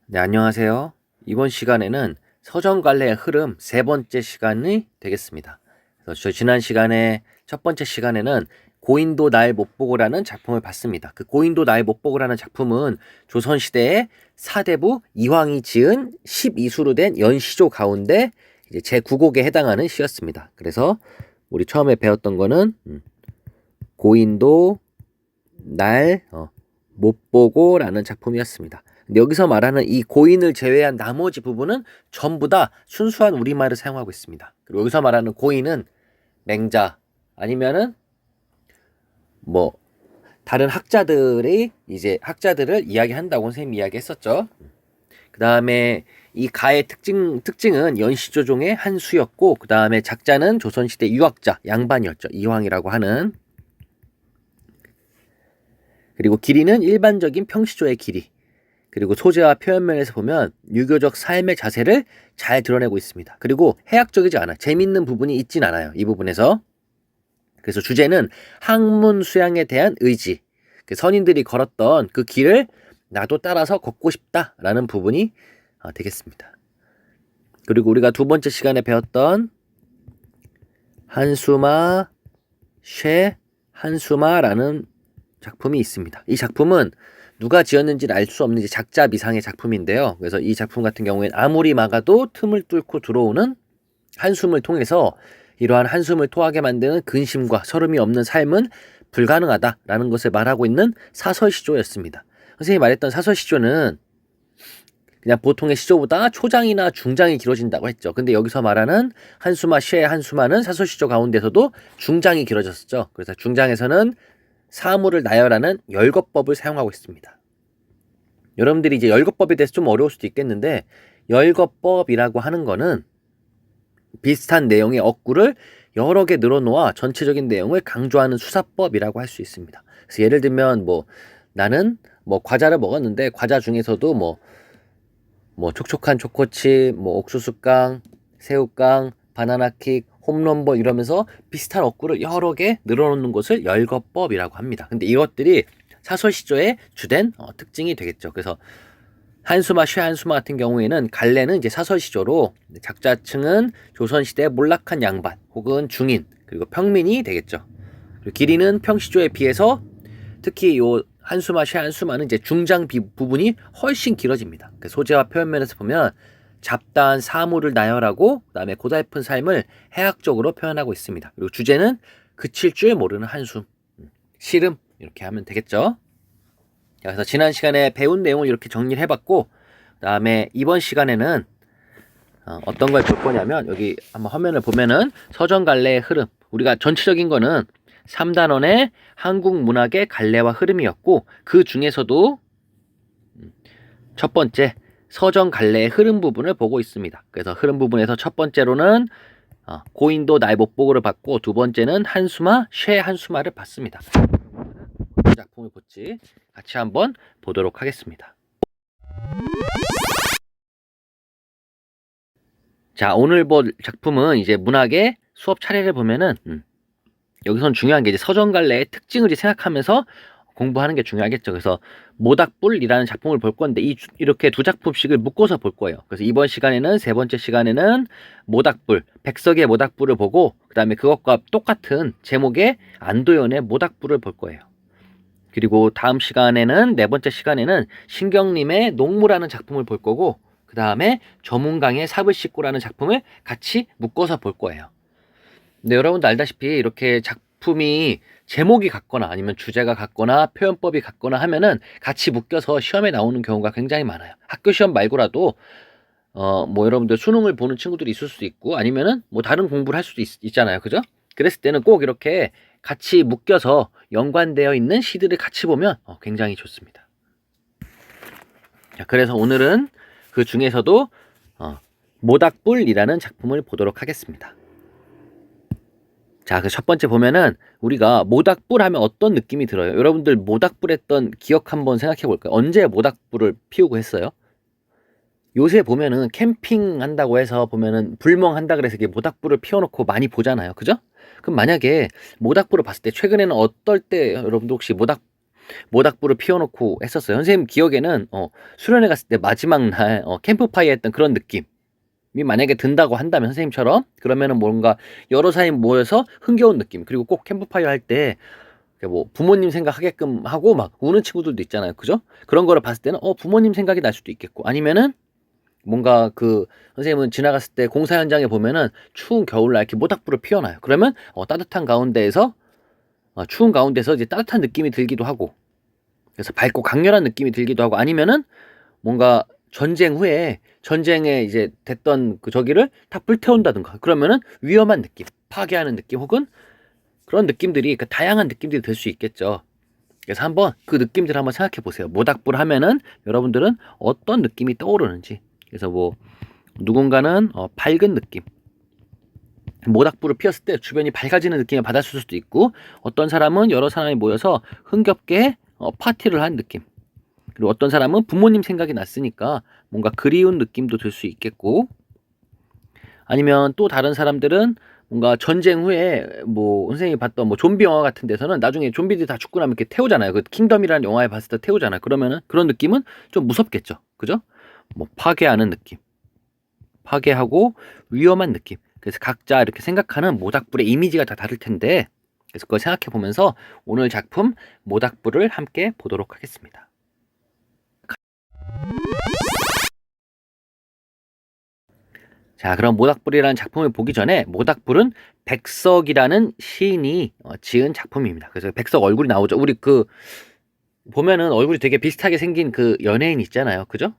네, 안녕하세요. 이번 시간에는 서정갈래의 흐름 세 번째 시간이 되겠습니다. 그래서 저 지난 시간에 첫 번째 시간에는 고인도 날 못 보고라는 작품을 봤습니다. 그 고인도 날 못 보고라는 작품은 조선시대의 사대부 이황이 지은 12수로 된 연시조 가운데 이제 제9곡에 해당하는 시였습니다. 그래서 우리 처음에 배웠던 거는 고인도 날 못 보고라는 작품이었습니다. 근데 여기서 말하는 이 고인을 제외한 나머지 부분은 전부 다 순수한 우리말을 사용하고 있습니다. 그리고 여기서 말하는 고인은 맹자 아니면은 뭐 다른 학자들이 이제 학자들을 이야기한다고 선생님이 이야기했었죠. 그 다음에 이 가의 특징은 연시조종의 한 수였고, 그 다음에 작자는 조선시대 유학자 양반이었죠. 이황이라고 하는. 그리고 길이는 일반적인 평시조의 길이. 그리고 소재와 표현면에서 보면 유교적 삶의 자세를 잘 드러내고 있습니다. 그리고 해학적이지 않아. 재밌는 부분이 있진 않아요. 이 부분에서. 그래서 주제는 학문 수양에 대한 의지. 그 선인들이 걸었던 그 길을 나도 따라서 걷고 싶다라는 부분이 되겠습니다. 그리고 우리가 두 번째 시간에 배웠던 한수마, 쉐, 한수마라는 작품이 있습니다. 이 작품은 누가 지었는지는 알 수 없는 이제 작자 미상의 작품인데요. 그래서 이 작품 같은 경우에는 아무리 막아도 틈을 뚫고 들어오는 한숨을 통해서 이러한 한숨을 토하게 만드는 근심과 설움이 없는 삶은 불가능하다라는 것을 말하고 있는 사설시조였습니다. 선생님이 말했던 사설시조는 그냥 보통의 시조보다 초장이나 중장이 길어진다고 했죠. 근데 여기서 말하는 한수마, 쉐, 한수마는 사설시조 가운데서도 중장이 길어졌었죠. 그래서 중장에서는 사물을 나열하는 열거법을 사용하고 있습니다. 여러분들이 이제 열거법에 대해서 좀 어려울 수도 있겠는데, 열거법이라고 하는 거는 비슷한 내용의 어구를 여러 개 늘어놓아 전체적인 내용을 강조하는 수사법이라고 할 수 있습니다. 그래서 예를 들면 나는 과자를 먹었는데 과자 중에서도 촉촉한 초코칩, 옥수수깡, 새우깡, 바나나킥, 홈런볼 이러면서 비슷한 어구를 여러 개 늘어놓는 것을 열거법이라고 합니다. 근데 이것들이 사설시조의 주된 특징이 되겠죠. 그래서 한수마, 쉐한수마 같은 경우에는 갈래는 이제 사설시조로 작자층은 조선시대 몰락한 양반 혹은 중인 그리고 평민이 되겠죠. 그리고 길이는 평시조에 비해서 특히 요 한수마, 쉐한수마는 이제 중장 부분이 훨씬 길어집니다. 그 소재와 표현면에서 보면 잡다한 사물을 나열하고 그다음에 고달픈 삶을 해학적으로 표현하고 있습니다. 그리고 주제는 그칠 줄 모르는 한숨, 시름 이렇게 하면 되겠죠. 그래서 지난 시간에 배운 내용을 이렇게 정리를 해봤고, 그다음에 이번 시간에는 어떤 걸 볼 거냐면 여기 한번 화면을 보면은 서정갈래의 흐름, 우리가 전체적인 거는 3단원의 한국 문학의 갈래와 흐름이었고, 그 중에서도 첫 번째 서정갈래의 흐름 부분을 보고 있습니다. 그래서 흐름 부분에서 첫 번째로는 고인도 날 못 보고를 봤고, 두 번째는 한수마, 쉐 한수마를 봤습니다. 어떤 작품을 볼지 같이 한번 보도록 하겠습니다. 자, 오늘 볼 작품은 이제 문학의 수업 차례를 보면은 여기선 중요한 게 이제 서정갈래의 특징을 생각하면서 공부하는 게 중요하겠죠. 그래서 모닥불이라는 작품을 볼 건데 이렇게 두 작품씩을 묶어서 볼 거예요. 그래서 이번 시간에는 세 번째 시간에는 모닥불, 백석의 모닥불을 보고 그 다음에 그것과 똑같은 제목의 안도연의 모닥불을 볼 거예요. 그리고 다음 시간에는 네 번째 시간에는 신경림의 농무라는 작품을 볼 거고 그 다음에 저문강의 삽을씻고라는 작품을 같이 묶어서 볼 거예요. 근데 여러분도 알다시피 이렇게 작품이 제목이 같거나 아니면 주제가 같거나 표현법이 같거나 하면은 같이 묶여서 시험에 나오는 경우가 굉장히 많아요. 학교 시험 말고라도 여러분들 수능을 보는 친구들이 있을 수도 있고 아니면은 다른 공부를 할 수도 있잖아요. 그죠? 그랬을 때는 꼭 이렇게 같이 묶여서 연관되어 있는 시들을 같이 보면 굉장히 좋습니다. 자, 그래서 오늘은 그 중에서도 모닥불이라는 작품을 보도록 하겠습니다. 자, 그 첫 번째 보면은 우리가 모닥불 하면 어떤 느낌이 들어요? 여러분들 모닥불 했던 기억 한번 생각해 볼까요? 언제 모닥불을 피우고 했어요? 요새 보면은 캠핑 한다고 해서 보면은 불멍한다 그래서 이게 모닥불을 피워놓고 많이 보잖아요. 그죠? 그럼 만약에 모닥불을 봤을 때 최근에는 어떨 때 여러분들 혹시 모닥불을 피워놓고 했었어요. 선생님 기억에는 수련회 갔을 때 마지막 날 캠프파이어 했던 그런 느낌이 만약에 든다고 한다면 선생님처럼 그러면은 뭔가 여러 사람이 모여서 흥겨운 느낌, 그리고 꼭 캠프파이어 할 때 뭐 부모님 생각하게끔 하고 막 우는 친구들도 있잖아요. 그죠? 그런 거를 봤을 때는 부모님 생각이 날 수도 있겠고, 아니면은 뭔가 그 선생님은 지나갔을 때 공사 현장에 보면은 추운 겨울날 이렇게 모닥불을 피워놔요. 그러면 따뜻한 가운데에서 추운 가운데서 이제 따뜻한 느낌이 들기도 하고, 그래서 밝고 강렬한 느낌이 들기도 하고, 아니면은 뭔가 전쟁 후에 전쟁에 이제 됐던 그 저기를 다 불태운다든가, 그러면은 위험한 느낌, 파괴하는 느낌, 혹은 그런 느낌들이, 그 다양한 느낌들이 될 수 있겠죠. 그래서 한번 그 느낌들 한번 생각해 보세요. 모닥불 하면은 여러분들은 어떤 느낌이 떠오르는지. 그래서 뭐 누군가는 밝은 느낌, 모닥불을 피웠을 때 주변이 밝아지는 느낌을 받았을 수도 있고, 어떤 사람은 여러 사람이 모여서 흥겹게 파티를 한 느낌, 그리고 어떤 사람은 부모님 생각이 났으니까 뭔가 그리운 느낌도 들 수 있겠고, 아니면 또 다른 사람들은 뭔가 전쟁 후에 뭐 선생님이 봤던 뭐 좀비 영화 같은 데서는 나중에 좀비들이 다 죽고 나면 이렇게 태우잖아요. 그 킹덤이라는 영화에 봤을 때 태우잖아요. 그러면은 그런 느낌은 좀 무섭겠죠. 그죠? 뭐 파괴하는 느낌, 파괴하고 위험한 느낌. 그래서 각자 이렇게 생각하는 모닥불의 이미지가 다 다를 텐데, 그래서 그걸 생각해 보면서 오늘 작품 모닥불을 함께 보도록 하겠습니다. 자, 그럼 모닥불이라는 작품을 보기 전에, 모닥불은 백석이라는 시인이 지은 작품입니다. 그래서 백석 얼굴이 나오죠. 우리 그 보면은 얼굴이 되게 비슷하게 생긴 그 연예인 있잖아요. 그죠?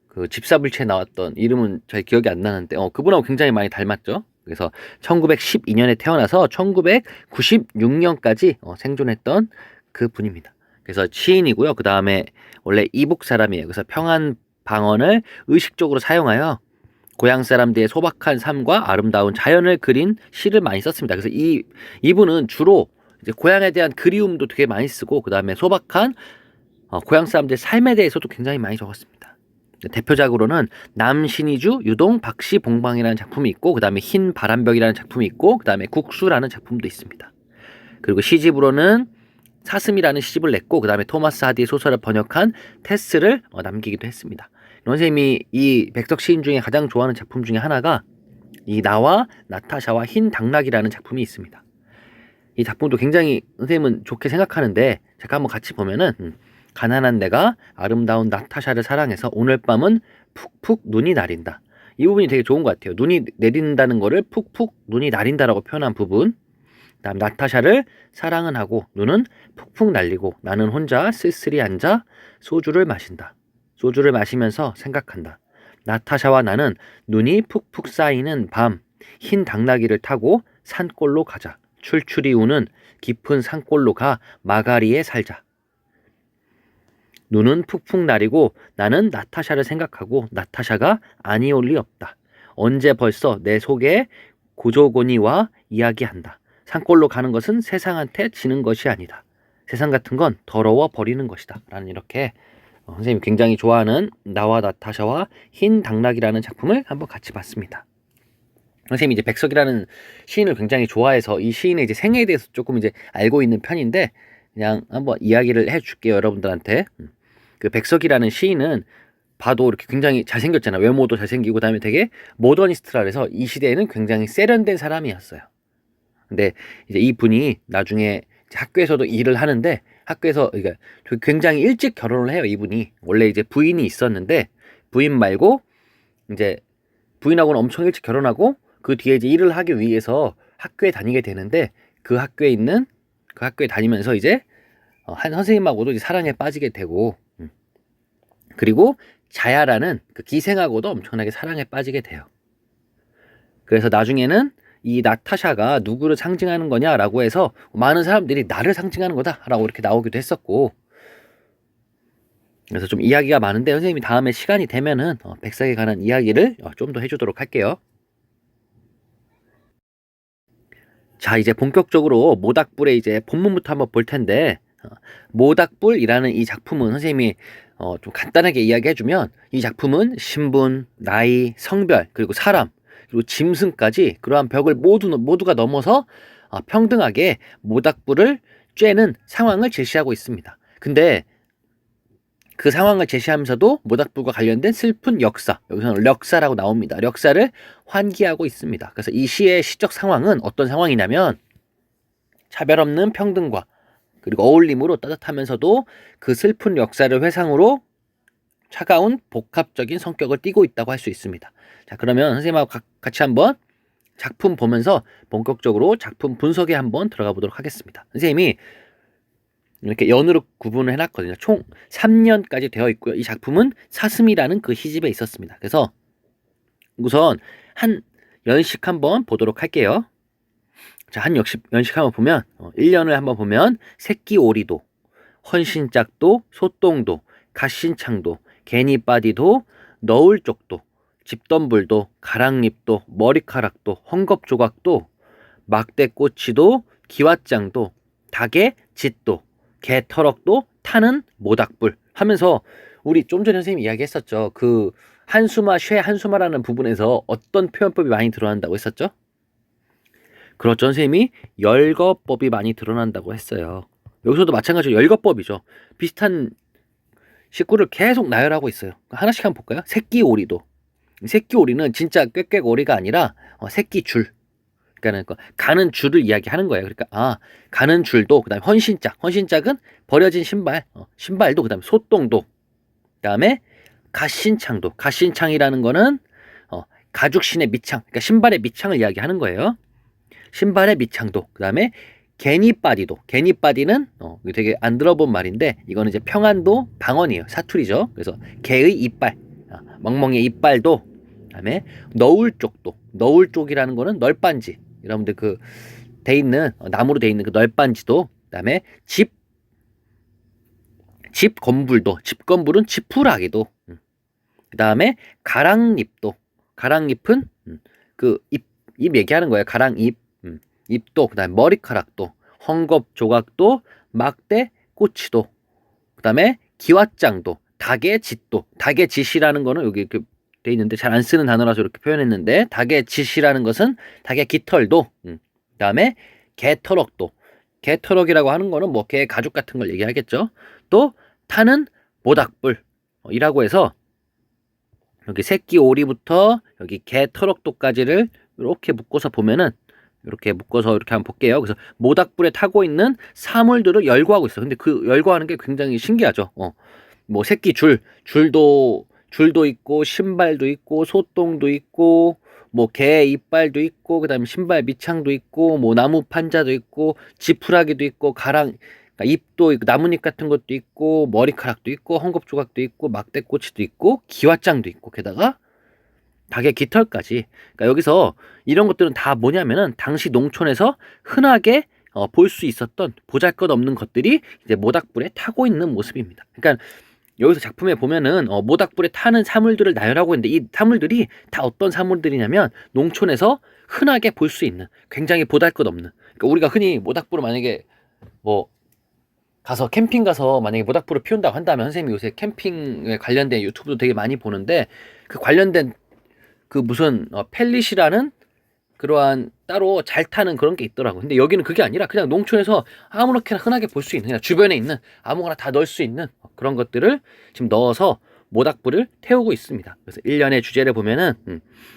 그 집사불체에 나왔던, 이름은 잘 기억이 안 나는데 그분하고 굉장히 많이 닮았죠. 그래서 1912년에 태어나서 1996년까지 생존했던 그 분입니다. 그래서 시인이고요. 그 다음에 원래 이북 사람이에요. 그래서 평안 방언을 의식적으로 사용하여 고향 사람들의 소박한 삶과 아름다운 자연을 그린 시를 많이 썼습니다. 그래서 이분은 주로 이제 고향에 대한 그리움도 되게 많이 쓰고, 그 다음에 소박한 고향 사람들의 삶에 대해서도 굉장히 많이 적었습니다. 대표작으로는 남신이주 유동 박씨 봉방이라는 작품이 있고, 그 다음에 흰 바람벽이라는 작품이 있고, 그 다음에 국수라는 작품도 있습니다. 그리고 시집으로는 사슴이라는 시집을 냈고, 그 다음에 토마스 하디의 소설을 번역한 테스를 남기기도 했습니다. 선생님이 이 백석 시인 중에 가장 좋아하는 작품 중에 하나가 이 나와 나타샤와 흰 당나귀라는 작품이 있습니다. 이 작품도 굉장히 선생님은 좋게 생각하는데, 잠깐 한번 같이 보면은 가난한 내가 아름다운 나타샤를 사랑해서 오늘 밤은 푹푹 눈이 내린다. 이 부분이 되게 좋은 것 같아요. 눈이 내린다는 거를 푹푹 눈이 내린다라고 표현한 부분. 다음 나타샤를 사랑은 하고 눈은 푹푹 날리고 나는 혼자 쓸쓸히 앉아 소주를 마신다. 소주를 마시면서 생각한다. 나타샤와 나는 눈이 푹푹 쌓이는 밤 흰 당나귀를 타고 산골로 가자. 출출이 우는 깊은 산골로 가 마가리에 살자. 눈은 푹푹 나리고 나는 나타샤를 생각하고 나타샤가 아니올 리 없다. 언제 벌써 내 속에 고조고니와 이야기한다. 산골로 가는 것은 세상한테 지는 것이 아니다. 세상 같은 건 더러워 버리는 것이다. 라는, 이렇게 선생님이 굉장히 좋아하는 나와 나타샤와 흰 당나귀라는 작품을 한번 같이 봤습니다. 선생님이 이제 백석이라는 시인을 굉장히 좋아해서 이 시인의 이제 생애에 대해서 조금 이제 알고 있는 편인데, 그냥 한번 이야기를 해줄게요, 여러분들한테. 그 백석이라는 시인은 봐도 이렇게 굉장히 잘생겼잖아요. 외모도 잘생기고, 그다음에 되게 모더니스트라 그래서 이 시대에는 굉장히 세련된 사람이었어요. 근데 이제 이 분이 나중에 학교에서도 일을 하는데, 학교에서 그러니까 굉장히 일찍 결혼을 해요. 이분이 원래 이제 부인이 있었는데, 부인 말고 이제 부인하고는 엄청 일찍 결혼하고, 그 뒤에 이제 일을 하기 위해서 학교에 다니게 되는데, 그 학교에 다니면서 이제 한 선생님하고도 이제 사랑에 빠지게 되고, 그리고 자야라는 그 기생하고도 엄청나게 사랑에 빠지게 돼요. 그래서 나중에는 이 나타샤가 누구를 상징하는 거냐라고 해서 많은 사람들이 나를 상징하는 거다라고 이렇게 나오기도 했었고, 그래서 좀 이야기가 많은데 선생님이 다음에 시간이 되면은 백석에 관한 이야기를 좀 더 해주도록 할게요. 자, 이제 본격적으로 모닥불의 이제 본문부터 한번 볼 텐데, 모닥불이라는 이 작품은 선생님이 좀 간단하게 이야기해주면, 이 작품은 신분, 나이, 성별, 그리고 사람, 그리고 짐승까지 그러한 벽을 모두가 넘어서 평등하게 모닥불을 쬐는 상황을 제시하고 있습니다. 근데 그 상황을 제시하면서도 모닥불과 관련된 슬픈 역사, 여기서는 력사라고 나옵니다. 력사를 환기하고 있습니다. 그래서 이 시의 시적 상황은 어떤 상황이냐면 차별 없는 평등과 그리고 어울림으로 따뜻하면서도 그 슬픈 역사를 회상으로 차가운 복합적인 성격을 띠고 있다고 할 수 있습니다. 자, 그러면 선생님하고 같이 한번 작품 보면서 본격적으로 작품 분석에 한번 들어가 보도록 하겠습니다. 선생님이 이렇게 연으로 구분을 해놨거든요. 총 3년까지 되어 있고요. 이 작품은 사슴이라는 그 시집에 있었습니다. 그래서 우선 한 연식 한번 보도록 할게요. 자, 한 연식 한번 보면 1년을 한번 보면 새끼오리도, 헌신짝도, 소똥도, 갓신창도, 개니빠디도, 너울쪽도, 집덤불도, 가랑잎도, 머리카락도, 헝겊조각도, 막대꼬치도, 기왓장도, 닭의 짓도, 개터럭도, 타는 모닥불 하면서 우리 좀 전에 선생님이 이야기했었죠. 그 한수마, 쉐 한수마라는 부분에서 어떤 표현법이 많이 드러난다고 했었죠? 그렇죠. 선생님이 열거법이 많이 드러난다고 했어요. 여기서도 마찬가지로 열거법이죠. 비슷한 식구를 계속 나열하고 있어요. 하나씩 한번 볼까요? 새끼오리도. 새끼오리는 진짜 꾀꾀오리가 아니라 새끼줄. 그러니까 가는 줄을 이야기하는 거예요. 그러니까 가는 줄도, 그다음에 헌신짝은 버려진 신발, 신발도, 그다음에 소똥도, 그다음에 갓신창이라는 거는 가죽신의 밑창, 그러니까 신발의 밑창을 이야기하는 거예요. 신발의 밑창도, 그다음에 개니빠디는 되게 안 들어본 말인데 이거는 이제 평안도 방언이에요. 사투리죠. 그래서 개의 이빨, 멍멍이의 이빨도, 그다음에 너울쪽이라는 거는 널빤지. 여러분들 그 돼 있는 나무로 돼 있는 그 널빤지도, 그다음에 집건불은 지푸라기도, 그다음에 가랑잎은 그 잎 얘기하는 거예요. 가랑잎, 잎도, 그다음에 머리카락도, 헝겊조각도, 막대꼬치도, 그다음에 기왓장도, 닭의 짓이라는 거는 여기 이렇게 돼 있는데 잘 안 쓰는 단어라서 이렇게 표현했는데, 닭의 짓이라는 것은 닭의 깃털도, 그다음에 개터럭이라고 하는 거는 뭐 개 가죽 같은 걸 얘기하겠죠. 또 타는 모닥불이라고 해서 여기 새끼 오리부터 여기 개터럭도까지를 이렇게 묶어서 보면은, 이렇게 묶어서 이렇게 한번 볼게요. 그래서 모닥불에 타고 있는 사물들을 열거하고 있어. 근데 그 열거하는 게 굉장히 신기하죠. 뭐 새끼 줄도 있고, 신발도 있고, 소똥도 있고, 뭐 개 이빨도 있고, 그다음에 신발 밑창도 있고, 뭐 나무 판자도 있고, 지푸라기도 있고, 그러니까 잎도 있고, 나뭇잎 같은 것도 있고, 머리카락도 있고, 헝겊조각도 있고, 막대꼬치도 있고, 기왓장도 있고, 게다가 닭의 깃털까지. 그러니까 여기서 이런 것들은 다 뭐냐면은 당시 농촌에서 흔하게 볼 수 있었던 보잘것없는 것들이 이제 모닥불에 타고 있는 모습입니다. 그러니까 여기서 작품에 보면은 모닥불에 타는 사물들을 나열하고 있는데, 이 사물들이 다 어떤 사물들이냐면 농촌에서 흔하게 볼 수 있는 굉장히 보잘것없는, 그러니까 우리가 흔히 모닥불을 만약에 뭐 가서 캠핑 가서 만약에 모닥불을 피운다고 한다면, 선생님이 요새 캠핑에 관련된 유튜브도 되게 많이 보는데 그 관련된 그 무슨 펠릿이라는 그러한 따로 잘 타는 그런 게 있더라고. 근데 여기는 그게 아니라 그냥 농촌에서 아무렇게나 흔하게 볼 수 있는, 그냥 주변에 있는 아무거나 다 넣을 수 있는 그런 것들을 지금 넣어서 모닥불을 태우고 있습니다. 그래서 1년의 주제를 보면은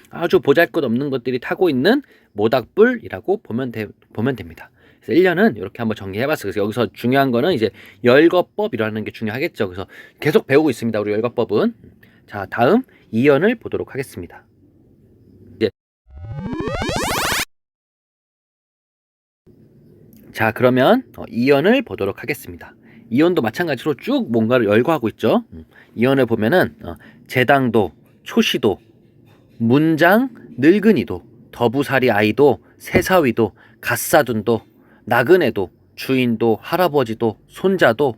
아주 보잘것없는 것들이 타고 있는 모닥불이라고 보면 됩니다. 그래서 1년은 이렇게 한번 정리해봤어요. 그래서 여기서 중요한 거는 이제 열거법이라는 게 중요하겠죠. 그래서 계속 배우고 있습니다. 우리 열거법은. 자, 다음 2연을 보도록 하겠습니다. 자, 그러면 2연을 보도록 하겠습니다. 2연도 마찬가지로 쭉 뭔가를 열거하고 있죠. 2연을 보면은 제당도, 초시도, 문장, 늙은이도, 더부살이 아이도, 새사위도, 갓사둔도, 나그네도, 주인도, 할아버지도, 손자도,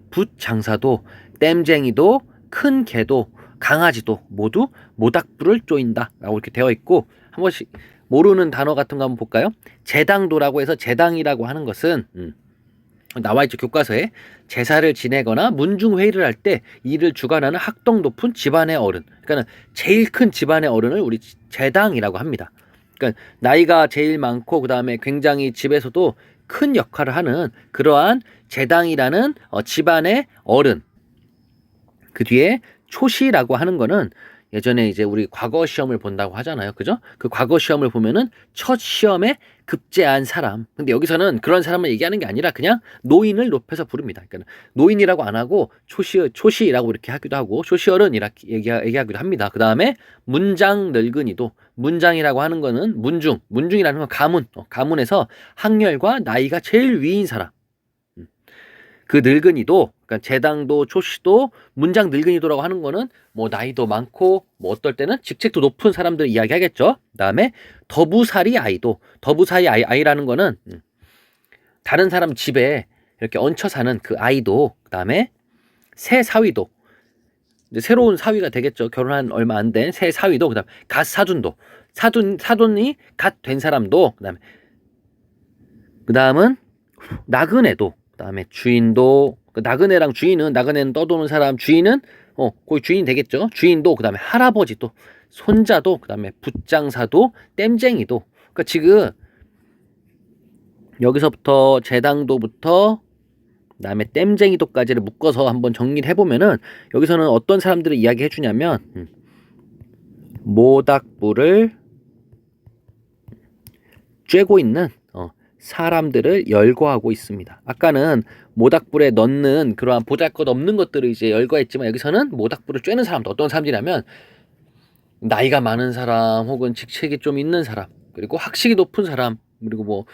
붓장사도, 땜쟁이도, 큰 개도, 강아지도 모두 모닥불을 쪼인다 라고 이렇게 되어 있고, 한 번씩 모르는 단어 같은 거 한번 볼까요? 제당도라고 해서, 제당이라고 하는 것은 나와 있죠. 교과서에 제사를 지내거나 문중회의를 할 때 이를 주관하는 학덕 높은 집안의 어른, 그러니까 제일 큰 집안의 어른을 우리 제당이라고 합니다. 그러니까 나이가 제일 많고, 그 다음에 굉장히 집에서도 큰 역할을 하는 그러한 제당이라는 집안의 어른. 그 뒤에 초시라고 하는 거는 예전에 이제 우리 과거 시험을 본다고 하잖아요. 그죠? 그 과거 시험을 보면은 첫 시험에 급제한 사람. 근데 여기서는 그런 사람을 얘기하는 게 아니라 그냥 노인을 높여서 부릅니다. 그러니까 노인이라고 안 하고 초시라고 이렇게 하기도 하고 초시어른 이렇게 얘기하기도 합니다. 그 다음에 문장 늙은이도 문장이라고 하는 거는 문중이라는 건 가문. 가문에서 학렬과 나이가 제일 위인 사람. 그 늙은이도, 그러니까 제당도 초시도 문장 늙은이도라고 하는 거는 뭐 나이도 많고 뭐 어떨 때는 직책도 높은 사람들 이야기하겠죠. 그다음에 더부살이 아이라는 거는 다른 사람 집에 이렇게 얹혀 사는 그 아이도, 그다음에 새 사위도, 이제 새로운 사위가 되겠죠. 결혼한 얼마 안 된 새 사위도, 그다음 갓 사돈도, 사돈이 갓 된 사람도, 그다음은 나그네도, 그다음에 주인도, 나그네는 떠도는 사람, 주인은 거의 주인 되겠죠. 주인도, 그다음에 할아버지도, 손자도, 그다음에 붓장사도, 땜쟁이도. 그러니까 지금 여기서부터 제당도부터 그다음에 땜쟁이도까지를 묶어서 한번 정리를 해보면은 여기서는 어떤 사람들을 이야기해 주냐면 모닥불을 쬐고 있는 사람들을 열거하고 있습니다. 아까는 모닥불에 넣는 그러한 보잘것없는 것들을 이제 열거했지만 여기서는 모닥불을 쬐는 사람도 어떤 사람들이냐면 나이가 많은 사람 혹은 직책이 좀 있는 사람, 그리고 학식이 높은 사람, 그리고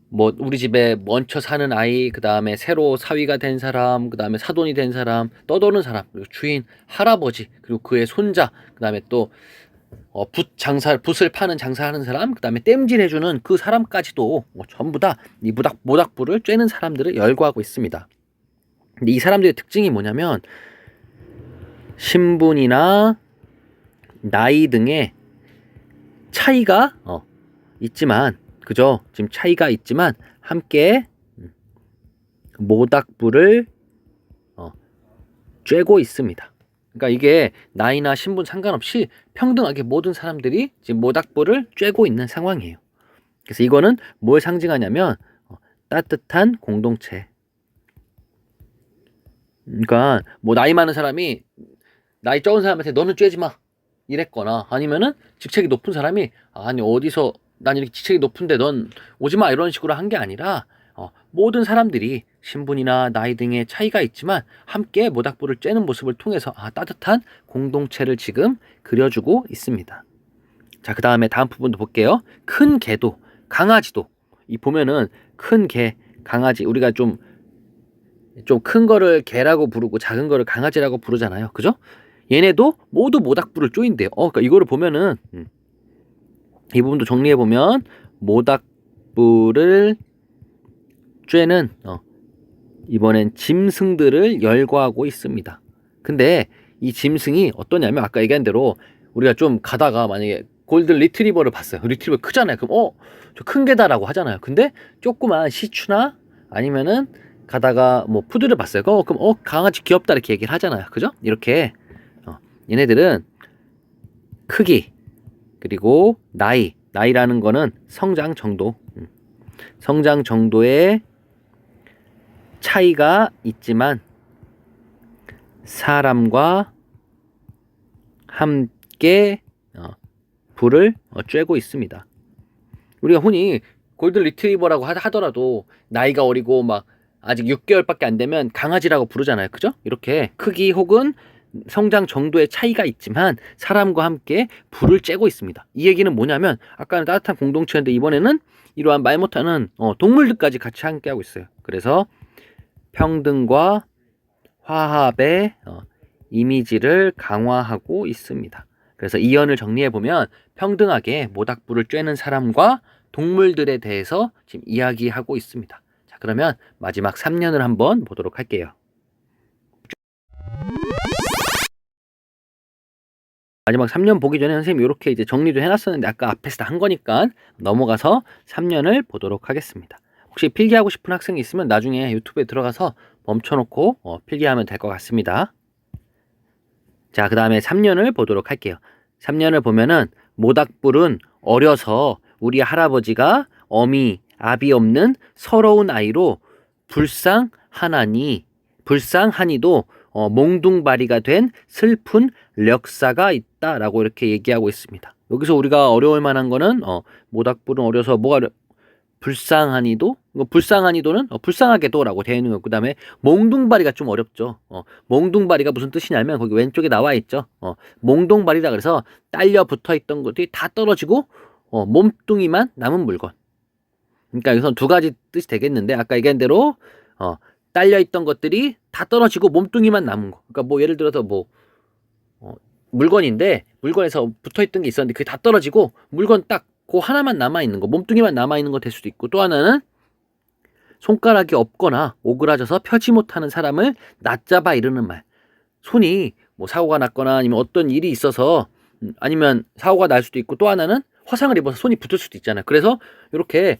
뭐 우리 집에 얹혀 사는 아이, 그 다음에 새로 사위가 된 사람, 그 다음에 사돈이 된 사람, 떠도는 사람, 그리고 주인, 할아버지, 그리고 그의 손자, 그 다음에 또 붓을 파는 장사하는 사람, 그 다음에 땜질 해주는 그 사람까지도 전부 다 이 모닥불을 쬐는 사람들을 열거하고 있습니다. 근데 이 사람들의 특징이 뭐냐면 신분이나 나이 등의 차이가 있지만, 그죠? 지금 차이가 있지만 함께 모닥불을 쬐고 있습니다. 그러니까 이게 나이나 신분 상관없이 평등하게 모든 사람들이 지금 모닥불을 쬐고 있는 상황이에요. 그래서 이거는 뭘 상징하냐면 따뜻한 공동체. 그러니까 뭐 나이 많은 사람이 나이 적은 사람한테 너는 쬐지 마 이랬거나, 아니면은 직책이 높은 사람이 아니 어디서 난 이렇게 직책이 높은데 넌 오지 마 이런 식으로 한 게 아니라 모든 사람들이 신분이나 나이 등의 차이가 있지만 함께 모닥불을 쬐는 모습을 통해서 따뜻한 공동체를 지금 그려주고 있습니다. 자, 그 다음에 다음 부분도 볼게요. 큰 개도, 강아지도, 이 보면은 큰 개, 강아지, 우리가 좀 큰 거를 개라고 부르고 작은 거를 강아지라고 부르잖아요. 그죠? 얘네도 모두 모닥불을 쪼인대요. 그러니까 이거를 보면은 이 부분도 정리해 보면 모닥불을 쬐는 이번엔 짐승들을 열거하고 있습니다. 근데 이 짐승이 어떠냐면 아까 얘기한 대로 우리가 좀 가다가 만약에 골든 리트리버를 봤어요. 리트리버 크잖아요. 그럼 저 큰 개다라고 하잖아요. 근데 조그만 시추나 아니면은 가다가 뭐 푸드를 봤어요. 그럼 강아지 귀엽다 이렇게 얘기를 하잖아요. 그죠? 이렇게 얘네들은 크기, 그리고 나이라는 거는 성장 정도의 차이가 있지만 사람과 함께 불을 쬐고 있습니다. 우리가 흔히 골든 리트리버라고 하더라도 나이가 어리고 막 아직 6개월밖에 안 되면 강아지라고 부르잖아요. 그죠? 이렇게 크기 혹은 성장 정도의 차이가 있지만 사람과 함께 불을 쬐고 있습니다. 이 얘기는 뭐냐면 아까는 따뜻한 공동체인데 이번에는 이러한 말 못하는 동물들까지 같이 함께하고 있어요. 그래서 평등과 화합의 이미지를 강화하고 있습니다. 그래서 이연을 정리해보면 평등하게 모닥불을 쬐는 사람과 동물들에 대해서 지금 이야기하고 있습니다. 자, 그러면 마지막 3년을 한번 보도록 할게요. 마지막 3년 보기 전에 선생님이 이렇게 이제 정리를 해놨었는데 아까 앞에서 다 한 거니까 넘어가서 3년을 보도록 하겠습니다. 혹시 필기하고 싶은 학생이 있으면 나중에 유튜브에 들어가서 멈춰놓고 필기하면 될 것 같습니다. 자, 그 다음에 3년을 보도록 할게요. 3년을 보면은 모닥불은 어려서 우리 할아버지가 아비 없는 서러운 아이로 불쌍 불쌍하니도 몽둥바리가 된 슬픈 력사가 있다라고 이렇게 얘기하고 있습니다. 여기서 우리가 어려울 만한 거는 모닥불은 어려서 불쌍하니도, 불쌍하니도는 불쌍하게도라고 되어 있는 거고, 그 다음에 몽둥바리가 좀 어렵죠. 몽둥바리가 무슨 뜻이냐면 거기 왼쪽에 나와 있죠. 몽둥바리라 그래서 딸려 붙어 있던 것들이 다 떨어지고 몸뚱이만 남은 물건. 그러니까 여기서 두 가지 뜻이 되겠는데, 아까 얘기한 대로 딸려 있던 것들이 다 떨어지고 몸뚱이만 남은 거. 그러니까 뭐 예를 들어서 물건인데 물건에서 붙어 있던 게 있었는데 그게 다 떨어지고 물건 딱 그 하나만 남아 있는 거, 몸뚱이만 남아 있는 거 될 수도 있고, 또 하나는 손가락이 없거나 오그라져서 펴지 못하는 사람을 낮잡아 이르는 말. 손이 뭐 사고가 났거나 아니면 어떤 일이 있어서 아니면 사고가 날 수도 있고, 또 하나는 화상을 입어서 손이 붙을 수도 있잖아요. 그래서 이렇게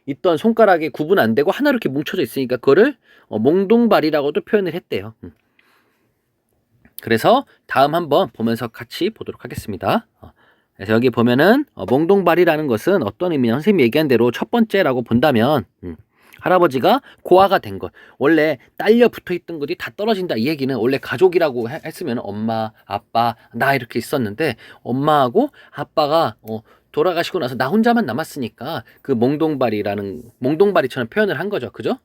있던 손가락이 구분 안 되고 하나 이렇게 뭉쳐져 있으니까 그거를 몽둥발이라고도 표현을 했대요. 그래서 다음 한번 보면서 같이 보도록 하겠습니다. 그래서 여기 보면은 몽둥발이라는 것은 어떤 의미냐, 선생님이 얘기한 대로 첫 번째라고 본다면 할아버지가 고아가 된 것, 원래 딸려 붙어있던 것이 다 떨어진다, 이 얘기는 원래 가족이라고 했으면 엄마, 아빠, 나 이렇게 있었는데 엄마하고 아빠가 돌아가시고 나서 나 혼자만 남았으니까 그 몽둥바리처럼 표현을 한 거죠. 그죠?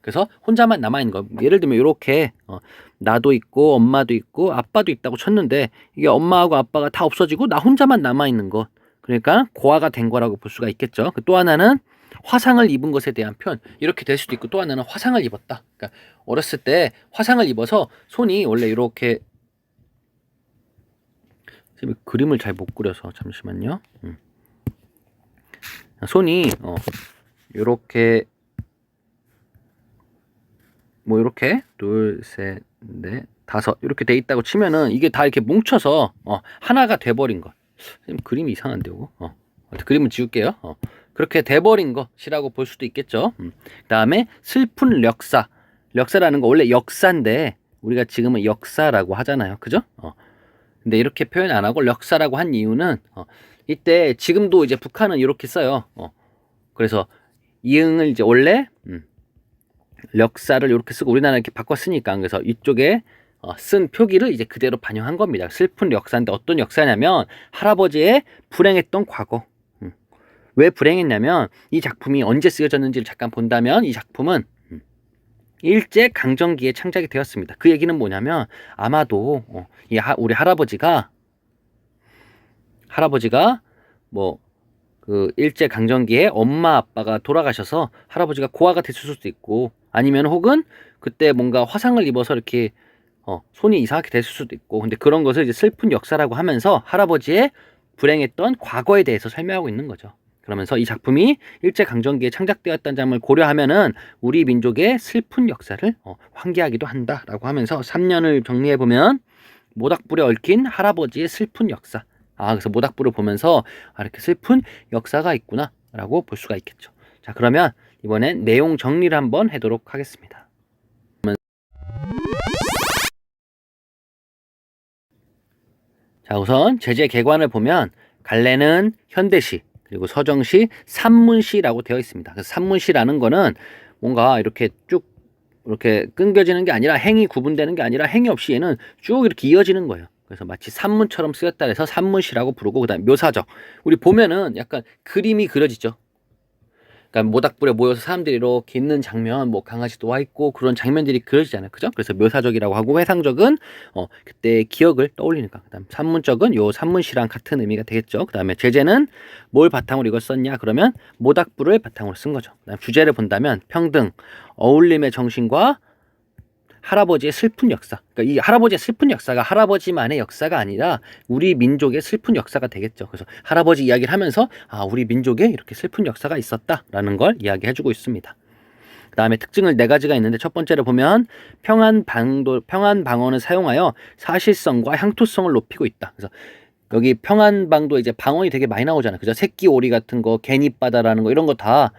그래서 혼자만 남아있는 거. 예를 들면 이렇게 나도 있고 엄마도 있고 아빠도 있다고 쳤는데 이게 엄마하고 아빠가 다 없어지고 나 혼자만 남아있는 거. 그러니까 고아가 된 거라고 볼 수가 있겠죠. 또 하나는 화상을 입은 것에 대한 표현, 이렇게 될 수도 있고, 또 하나는 화상을 입었다. 그러니까 어렸을 때 화상을 입어서 손이 원래 이렇게, 그림을 잘 못 그려서 잠시만요. 손이 이렇게 뭐 이렇게 둘, 셋, 넷, 다섯 이렇게 돼 있다고 치면은 이게 다 이렇게 뭉쳐서 하나가 돼버린 것. 그림이 이상한데 이거. 그림을 지울게요. 그렇게 돼버린 것이라고 볼 수도 있겠죠. 그 다음에 슬픈 력사. 력사라는 거 원래 역사인데 우리가 지금은 역사라고 하잖아요. 그죠? 근데 이렇게 표현 안 하고 력사라고 한 이유는 이때 지금도 이제 북한은 이렇게 써요. 그래서 이응을 이제 원래 력사를 이렇게 쓰고 우리나라 이렇게 바꿔 쓰니까, 그래서 이쪽에 쓴 표기를 이제 그대로 반영한 겁니다. 슬픈 역사인데 어떤 역사냐면 할아버지의 불행했던 과거. 왜 불행했냐면 이 작품이 언제 쓰여졌는지를 잠깐 본다면 이 작품은 일제 강점기에 창작이 되었습니다. 그 얘기는 뭐냐면 아마도 우리 할아버지가 뭐 그 일제 강점기에 엄마 아빠가 돌아가셔서 할아버지가 고아가 됐을 수도 있고, 아니면 혹은 그때 뭔가 화상을 입어서 이렇게 손이 이상하게 됐을 수도 있고, 근데 그런 것을 이제 슬픈 역사라고 하면서 할아버지의 불행했던 과거에 대해서 설명하고 있는 거죠. 그러면서 이 작품이 일제 강점기에 창작되었다는 점을 고려하면은 우리 민족의 슬픈 역사를 환기하기도 한다라고 하면서 3년을 정리해 보면 모닥불에 얽힌 할아버지의 슬픈 역사. 그래서 모닥불을 보면서 이렇게 슬픈 역사가 있구나라고 볼 수가 있겠죠. 자, 그러면 이번엔 내용 정리를 한번 해도록 하겠습니다. 자, 우선 제재 개관을 보면 갈래는 현대시, 그리고 서정시, 산문시라고 되어 있습니다. 그래서 산문시라는 거는 뭔가 이렇게 쭉 이렇게 끊겨지는 게 아니라, 행이 구분되는 게 아니라 행이 없이 얘는 쭉 이렇게 이어지는 거예요. 그래서 마치 산문처럼 쓰였다 해서 산문시라고 부르고, 그 다음에 묘사적. 우리 보면은 약간 그림이 그려지죠. 그러니까 모닥불에 모여서 사람들이 이렇게 있는 장면, 뭐 강아지도 와 있고 그런 장면들이 그려지잖아요. 그죠? 그래서 묘사적이라고 하고, 회상적은 그때 기억을 떠올리니까. 그다음 산문적은 요 산문시랑 같은 의미가 되겠죠. 그다음에 제재는 뭘 바탕으로 이걸 썼냐? 그러면 모닥불을 바탕으로 쓴 거죠. 그다음 주제를 본다면 평등, 어울림의 정신과 할아버지의 슬픈 역사. 그러니까 이 할아버지의 슬픈 역사가 할아버지만의 역사가 아니라 우리 민족의 슬픈 역사가 되겠죠. 그래서 할아버지 이야기를 하면서 우리 민족에 이렇게 슬픈 역사가 있었다라는 걸 이야기해주고 있습니다. 그 다음에 특징을 4가지가 있는데, 첫 번째를 보면 평안방언을 사용하여 사실성과 향토성을 높이고 있다. 그래서 여기 평안방도 이제 방언이 되게 많이 나오잖아요. 그죠? 새끼 오리 같은 거, 개니바다라는 거, 이런 거 다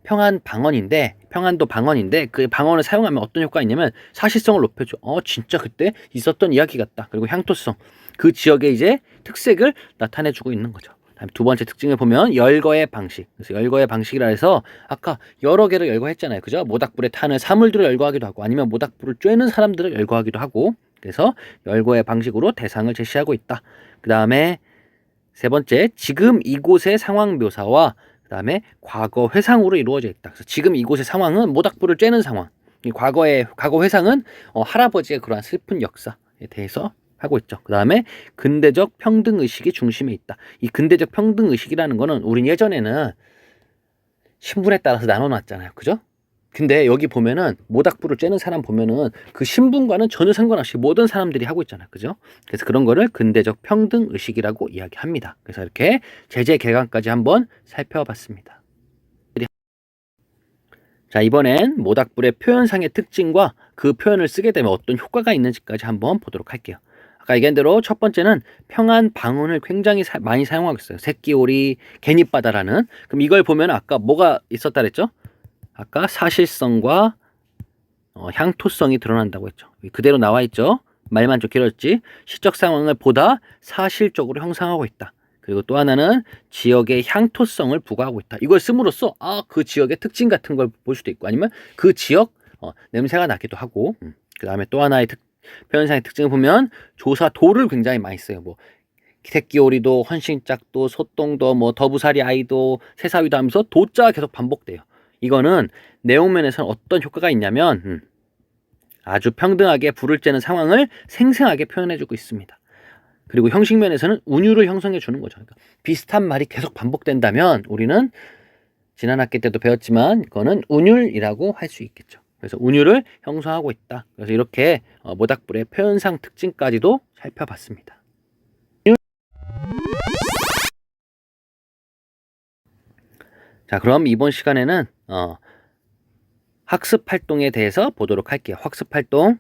평안도 방언인데 그 방언을 사용하면 어떤 효과가 있냐면 사실성을 높여줘. 진짜 그때 있었던 이야기 같다. 그리고 향토성, 그 지역의 이제 특색을 나타내주고 있는 거죠. 두 번째 특징을 보면 열거의 방식. 그래서 열거의 방식이라 해서 아까 여러 개를 열거했잖아요. 그죠? 모닥불에 타는 사물들을 열거하기도 하고 아니면 모닥불을 쬐는 사람들을 열거하기도 하고 그래서 열거의 방식으로 대상을 제시하고 있다. 그 다음에 세 번째, 지금 이곳의 상황 묘사와 그 다음에 과거 회상으로 이루어져 있다. 그래서 지금 이곳의 상황은 모닥불을 쬐는 상황. 이 과거 회상은 할아버지의 그러한 슬픈 역사에 대해서 하고 있죠. 그 다음에 근대적 평등 의식이 중심에 있다. 이 근대적 평등 의식이라는 거는 우린 예전에는 신분에 따라서 나눠놨잖아요. 그죠? 근데 여기 보면은 모닥불을 쬐는 사람 보면은 그 신분과는 전혀 상관없이 모든 사람들이 하고 있잖아요. 그죠? 그래서 그런 거를 근대적 평등 의식이라고 이야기합니다. 그래서 이렇게 제재 개관까지 한번 살펴봤습니다. 자, 이번엔 모닥불의 표현상의 특징과 그 표현을 쓰게 되면 어떤 효과가 있는지까지 한번 보도록 할게요. 아까 얘기한 대로 첫 번째는 평안 방언을 굉장히 많이 사용하고 있어요. 새끼오리, 개니바다라는. 그럼 이걸 보면 아까 뭐가 있었다 그랬죠? 아까 사실성과 향토성이 드러난다고 했죠. 그대로 나와 있죠. 말만 좀 길었지. 시적 상황을 보다 사실적으로 형상하고 있다. 그리고 또 하나는 지역의 향토성을 부과하고 있다. 이걸 씀으로써 그 지역의 특징 같은 걸 볼 수도 있고 아니면 그 지역 냄새가 나기도 하고 그 다음에 또 하나의 표현상의 특징을 보면 조사도를 굉장히 많이 써요. 뭐 새끼오리도, 헌신짝도, 소똥도, 뭐 더부살이 아이도, 새사위도 하면서 도자가 계속 반복돼요. 이거는 내용면에서는 어떤 효과가 있냐면 아주 평등하게 불을 쬐는 상황을 생생하게 표현해주고 있습니다. 그리고 형식면에서는 운율을 형성해 주는 거죠. 그러니까 비슷한 말이 계속 반복된다면 우리는 지난 학기 때도 배웠지만 이거는 운율이라고 할 수 있겠죠. 그래서 운율을 형성하고 있다. 그래서 이렇게 모닥불의 표현상 특징까지도 살펴봤습니다. 자, 그럼 이번 시간에는 학습 활동에 대해서 보도록 할게요. 학습 활동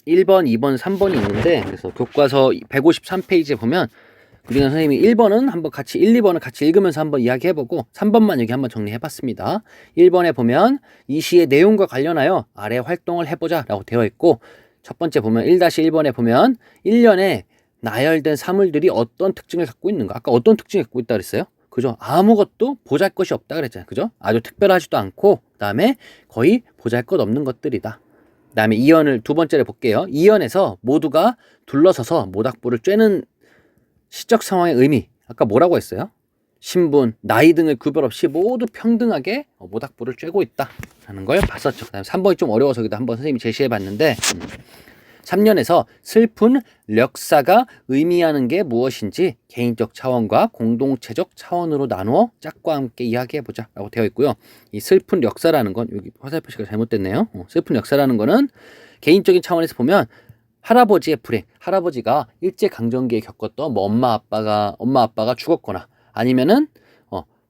1번, 2번, 3번이 있는데 그래서 교과서 153페이지에 보면 우리가 선생님이 1번은 한번 같이 1, 2번을 같이 읽으면서 한번 이야기해보고 3번만 여기 한번 정리해봤습니다. 1번에 보면 이 시의 내용과 관련하여 아래 활동을 해보자 라고 되어 있고 첫 번째 보면 1-1번에 보면 1년에 나열된 사물들이 어떤 특징을 갖고 있는가. 아까 어떤 특징을 갖고 있다 그랬어요? 그죠? 아무것도 보잘것이 없다 그랬잖아요. 그죠? 아주 특별하지도 않고 그 다음에 거의 보잘것 없는 것들이다. 그 다음에 2연을 두 번째를 볼게요. 2연에서 모두가 둘러서서 모닥불을 쬐는 시적 상황의 의미. 아까 뭐라고 했어요? 신분, 나이 등을 구별 없이 모두 평등하게 모닥불을 쬐고 있다라는 걸 봤었죠. 그 다음에 3번이 좀 어려워서 여기다 한번 선생님이 제시해봤는데 3년에서 슬픈 력사가 의미하는 게 무엇인지 개인적 차원과 공동체적 차원으로 나누어 짝과 함께 이야기해보자 라고 되어 있고요. 이 슬픈 력사라는 건 여기 화살표시가 잘못됐네요. 슬픈 력사라는 거는 개인적인 차원에서 보면 할아버지의 불행, 할아버지가 일제강점기에 겪었던 뭐 엄마 아빠가 죽었거나 아니면은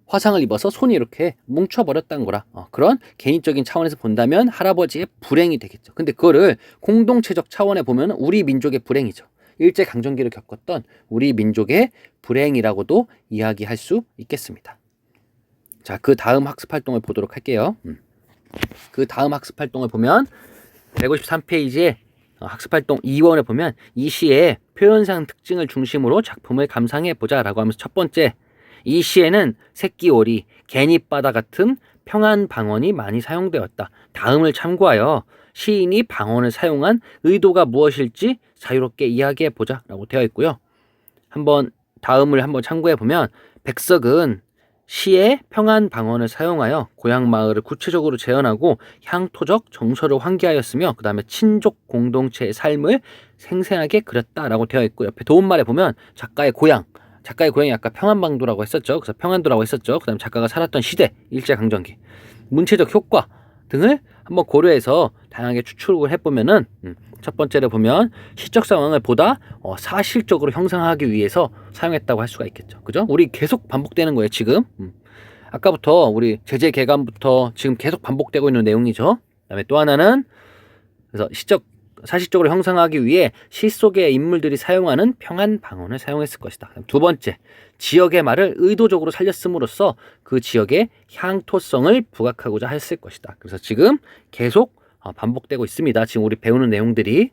화상을 입어서 손이 이렇게 뭉쳐버렸다는 거라 그런 개인적인 차원에서 본다면 할아버지의 불행이 되겠죠. 근데 그거를 공동체적 차원에 보면 우리 민족의 불행이죠. 일제강점기를 겪었던 우리 민족의 불행이라고도 이야기할 수 있겠습니다. 자, 그 다음 학습활동을 보도록 할게요. 그 다음 학습활동을 보면 153페이지에 학습활동 2원에 보면 이 시의 표현상 특징을 중심으로 작품을 감상해보자 라고 하면서 첫 번째, 이 시에는 새끼오리, 개니바다 같은 평안 방언이 많이 사용되었다. 다음을 참고하여 시인이 방언을 사용한 의도가 무엇일지 자유롭게 이야기해보자 라고 되어 있고요. 다음을 한번 참고해보면 백석은 시의 평안 방언을 사용하여 고향 마을을 구체적으로 재현하고 향토적 정서를 환기하였으며 그 다음에 친족 공동체의 삶을 생생하게 그렸다라고 되어 있고 옆에 도움말에 보면 작가의 고향이 아까 평안방도라고 했었죠. 그래서 평안도라고 했었죠. 그 다음에 작가가 살았던 시대, 일제강점기, 문체적 효과 등을 한번 고려해서 다양하게 추출을 해보면은 첫 번째를 보면 시적 상황을 보다 사실적으로 형성하기 위해서 사용했다고 할 수가 있겠죠. 그죠? 우리 계속 반복되는 거예요, 지금. 아까부터 우리 제재 개관부터 지금 계속 반복되고 있는 내용이죠. 그다음에 또 하나는 그래서 사실적으로 형성하기 위해 시 속의 인물들이 사용하는 평안 방언을 사용했을 것이다. 두 번째, 지역의 말을 의도적으로 살렸음으로써 그 지역의 향토성을 부각하고자 했을 것이다. 그래서 지금 계속 반복되고 있습니다. 지금 우리 배우는 내용들이.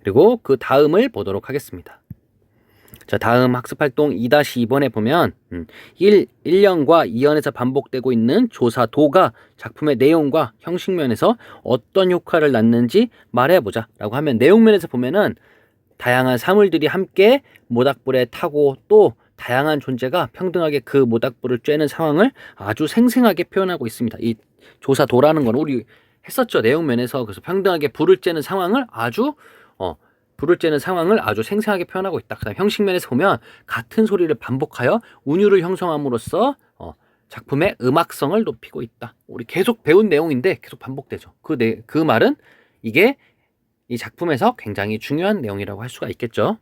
그리고 그 다음을 보도록 하겠습니다. 자, 다음 학습활동 2-2번에 보면 1년과 2연에서 반복되고 있는 조사도가 작품의 내용과 형식면에서 어떤 효과를 낳는지 말해보자 라고 하면, 내용면에서 보면은 다양한 사물들이 함께 모닥불에 타고 또 다양한 존재가 평등하게 그 모닥불을 쬐는 상황을 아주 생생하게 표현하고 있습니다. 이 조사도라는 건 우리 했었죠, 내용면에서. 그래서 평등하게 불을 쬐는 상황을 아주 생생하게 표현하고 있다. 그다음 형식면에서 보면 같은 소리를 반복하여 운율을 형성함으로써 작품의 음악성을 높이고 있다. 우리 계속 배운 내용인데 계속 반복되죠. 그 말은 이게 이 작품에서 굉장히 중요한 내용이라고 할 수가 있겠죠.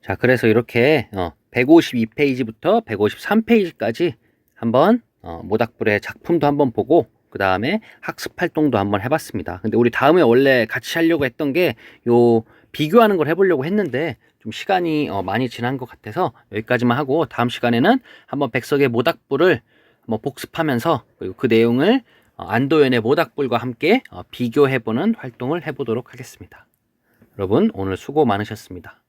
자, 그래서 이렇게 152페이지부터 153페이지까지 한번 모닥불의 작품도 한번 보고 그 다음에 학습 활동도 한번 해봤습니다. 근데 우리 다음에 원래 같이 하려고 했던 게 요 비교하는 걸 해보려고 했는데 좀 시간이 많이 지난 것 같아서 여기까지만 하고, 다음 시간에는 한번 백석의 모닥불을 한번 복습하면서 그리고 그 내용을 안도연의 모닥불과 함께 비교해보는 활동을 해보도록 하겠습니다. 여러분 오늘 수고 많으셨습니다.